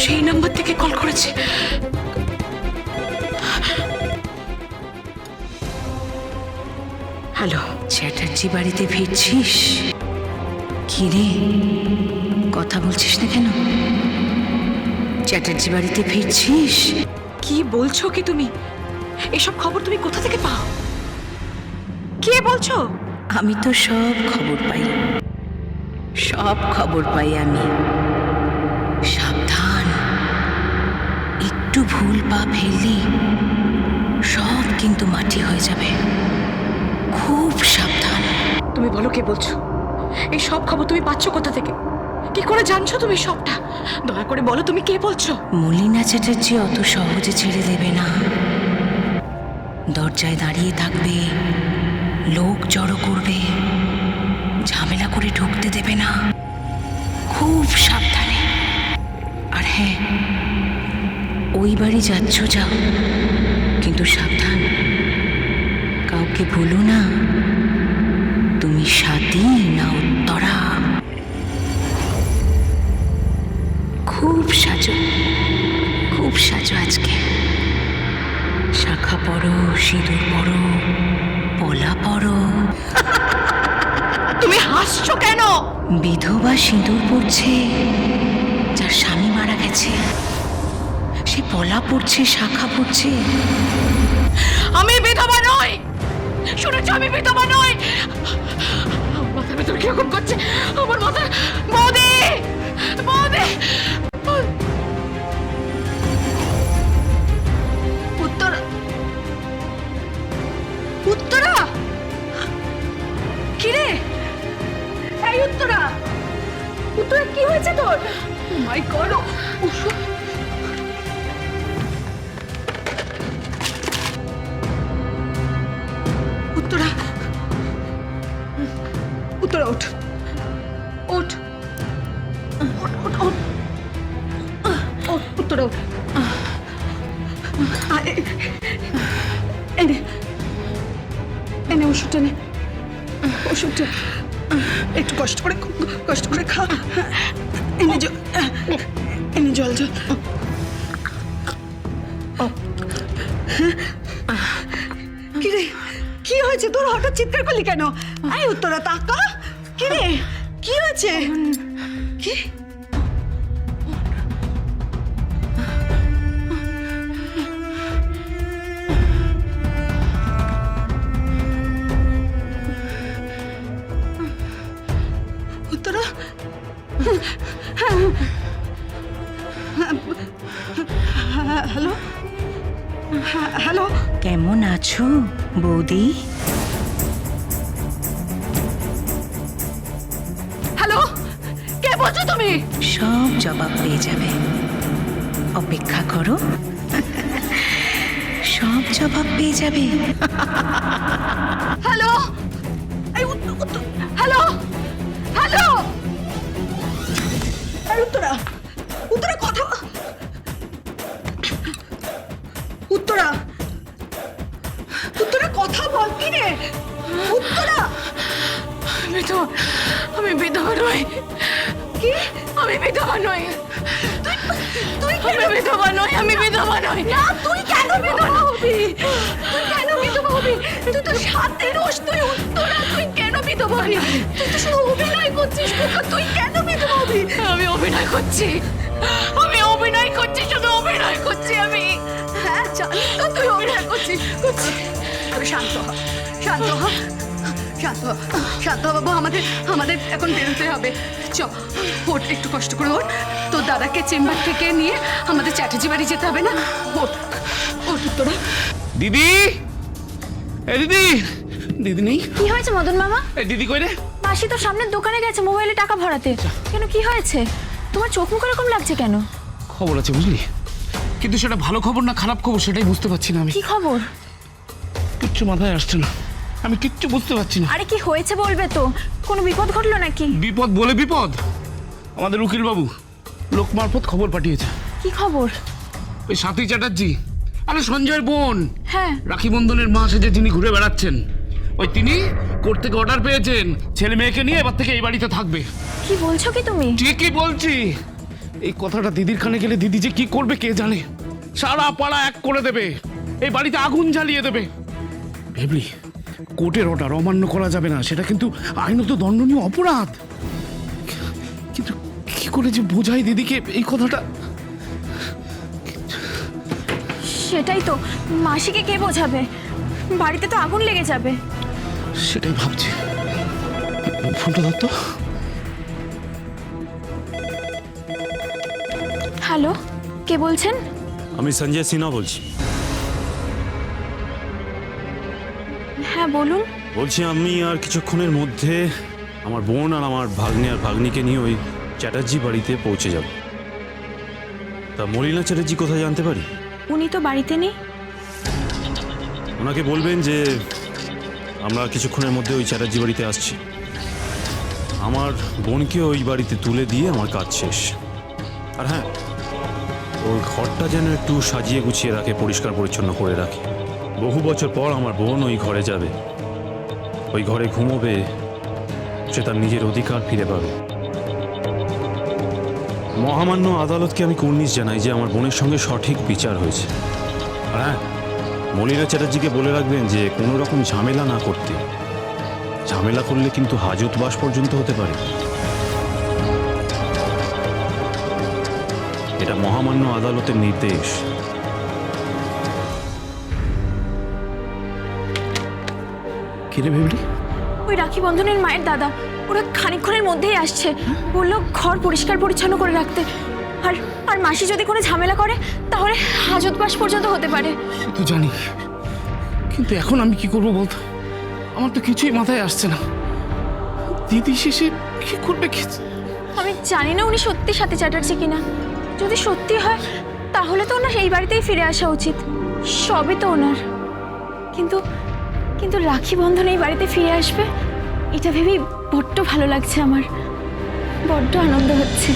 সেই নাম্বার থেকে কল করেছে। হ্যালো, চ্যাটার্জি বাড়িতে ফিরছিস? কি রে, কথা বলছিস না কেন? চ্যাটার্জি বাড়িতে ফিরছিস? কি বলছো কি তুমি? এসব খবর তুমি কোথা থেকে পাও? কে বলছো? আমি তো সব খবর পাই, সব খবর পাই আমি। সাবধান, একটু ভুল পা ফেললি সব কিন্তু মাটি হয়ে যাবে। খুব সাবধান। তুমি বলো, কে বলছো? এই সব খবর তুমি পাচ্ছ কোথা থেকে? কি করে জানছো তুমি সবটা? দয়া করে বলো, তুমি কে বলছো? মলিনা চ্যাটার্জি অত সহজে ছেড়ে দেবে না। দরজায় দাঁড়িয়ে থাকবে, লোক জড়ো করবে, ঝামেলা করে ঢুকতে দেবে না। খুব সাবধানে। আর হ্যাঁ, ওই বাড়ি যাচ্ছ যাও, কিন্তু সাবধান, কাউকে ভুলো না তুমি স্বাতী না উত্তরা। খুব সাজো, খুব সাজো আজকে। শাখা পরো, সিঁদুর পরো, পলা পরো। তুমি হাসছো কেন? বিধবা সিঁদুর পরছে যার স্বামী মারা গেছে, সে পলা পড়ছে, শাখা পড়ছে। আমি বিধবা নই, শুনেছ? আমি বিধবা নই। মাথার ভেতর কিরকম করছে আমার মাথা। বৌদি, বৌদি, উত্তরা, উত্তরা, কিরে? এই উত্তরা, উত্তরা, কি হয়েছে তোর? মাই গড, উত্তরা, উত্তরা, ওঠ, ওঠ, ওঠ, ওঠ, ওঠ, ওঠ, উত্তরা, ওঠ। এনে, এনে ওষুধটা নে, ওষুধটা একটু কষ্ট করে খা। এনে জল, এনে জল, জল। কি রে, কি হয়েছে তোর? হঠাৎ চিৎকার করলি কেন? এই উত্তরা, তাকা। কি রে, কি হয়েছে? কি? উত্তরা, হ্যালো, হ্যালো, কেমন আছো বৌদি? হ্যালো, কে বলছো তুমি? সব জবাব পেয়ে যাবে, অপেক্ষা করো, সব জবাব পেয়ে যাবে। Hello, hello, hello, Uttara, Uttara, কথা, উত্তরা, উত্তরা, কথা বল। কি রে উত্তরা? আমি বিধবা নই। কি? আমি বিধবা নই। তুই কেন বিধবা নই? আমি বিধবা নই। না, তুই কেন বিধবা হবি? তুই কেন বিধবা হবি? তুই তো সাথে রোজ, তুই উত্তরা, তুই কেন বিধবা হবি? তুই তো শুধু অভিনয় করছিস। তুই কেন বিধবা হবি? আমি অভিনয় করছি, আমি অভিনয় করছি, শুধু অভিনয় করছি আমি। হ্যাঁ, জানি তো তুই অভিনয় করছিস। শান্ত হ, শান্ত হ, শান্ত হ, শান্ত হ বাবু। আমাদের এখন বেরোতে হবে। চ, ওঠ, একটু কষ্ট করে ওঠ। তোর দাদাকে চেম্বার থেকে নিয়ে আমাদের চ্যাটার্জি বাড়ি যেতে হবে না? ওঠ, ওঠ উত্তরা। দিদি, এ দিদি, দিদি নেই? কি হয়েছে মদন মামা? এ দিদি কই রে? মাসি তো সামনের দোকানে গেছে মোবাইলে টাকা ভরাতে। কেন, কি হয়েছে? তোমার চোখ মুখ এরকম লাগছে কেন? খবর আছে বুঝলি, কিন্তু সেটা ভালো খবর না খারাপ খবর সেটাই বুঝতে পারছি না আমি। কি খবর? কিচ্ছু মাথায় আসছে না, আমি কিচ্ছু বুঝতে পারছি না। আরে কি হয়েছে বলবে তো? কোনো বিপদ ঘটলো নাকি? বিপদ বলে বিপদ। আমাদের উকিল বাবু লোক মারফত খবর পাঠিয়েছে। কি খবর? ওই স্বাতী চ্যাটার্জি, আরে সঞ্জয়ের বোন, হ্যাঁ, রাখি বন্ধনের মা সেজে যিনি ঘুরে বেড়াচ্ছেন, ওই তিনি কোর্ট থেকে অর্ডার পেয়েছেন ছেলে মেয়েকে নিয়ে এবার থেকে এই বাড়িতে থাকবে। কি বলছো কি তুমি? ঠিকই বলছি। এই কথাটা দিদির কানে গেলে দিদি যে কি করবে কে জানে। সারা পাড়া এক করে দেবে, এই বাড়িতে আগুন জ্বালিয়ে দেবে। ভেবলি, কোর্টের অর্ডার অমান্য করা যাবে না, সেটা কিন্তু আইনত দণ্ডনীয় অপরাধ। কিন্তু কি করে যে বোঝাই দিদিকে এই কথাটা। সেটাই তো, মাসিকে কে বোঝাবে? বাড়িতে তো আগুন লেগে যাবে। সেটাই ভাবছি। ফোনটা ধর তো। হ্যালো, কে বলছেন? আমি সঞ্জয় সিনহা বলছি। হ্যাঁ বলুন। বলছি আমি আর কিছুক্ষণের মধ্যে আমার বোন আর আমার ভাগ্নি আর ভাগ্নিকে নিয়ে ওই চ্যাটার্জি বাড়িতে পৌঁছে যাব। তা মলিনা চ্যাটার্জি কোথায় জানতে পারি? উনি তো বাড়িতে নেই। ওনাকে বলবেন যে আমরা কিছুক্ষণের মধ্যে ওই চ্যাটার্জি বাড়িতে আসছি। আমার বোনকে ওই বাড়িতে তুলে দিয়ে আমার কাজ শেষ। আর হ্যাঁ, ওর ঘরটা যেন একটু সাজিয়ে গুছিয়ে রাখে, পরিষ্কার পরিচ্ছন্ন করে রাখে। বহু বছর পর আমার বোন ওই ঘরে যাবে, ওই ঘরে ঘুমোবে, সে তার নিজের অধিকার ফিরে পাবে। মহামান্য আদালতকে আমি কুর্নিশ জানাই যে আমার বোনের সঙ্গে সঠিক বিচার হয়েছে। আর হ্যাঁ, মলিনা চ্যাটার্জিকে বলে রাখবেন যে কোনো রকম ঝামেলা না করতে। ঝামেলা করলে কিন্তু হাজতবাস পর্যন্ত হতে পারে। এটা মহামান্য আদালতের নির্দেশ। কিরে ভেবলি? ওই রাখি বন্ধনের মায়ের দাদা, ওরা খানিকক্ষণের মধ্যেই আসছে। বললো ঘর পরিষ্কার পরিচ্ছন্ন করে রাখতে। আর আর মাসি যদি কোনো ঝামেলা করে তাহলে হাজতবাস পর্যন্ত হতে পারে। সে তো জানি, কিন্তু এখন আমি কি করবো বলতো? আমার তো কিছুই মাথায় আসছে না। দিদি শেষে কি করবে কি? আমি জানি না উনি সত্যি সাথে চ্যাটার্জি কিনা। যদি সত্যি হয় তাহলে তো ওনার এই বাড়িতেই ফিরে আসা উচিত, সবই তো ওনার। কিন্তু কিন্তু রাখি বন্ধন এই বাড়িতে ফিরে আসবে, এটা ভেবেই বড্ড ভালো লাগছে আমার, বড্ড আনন্দ হচ্ছে।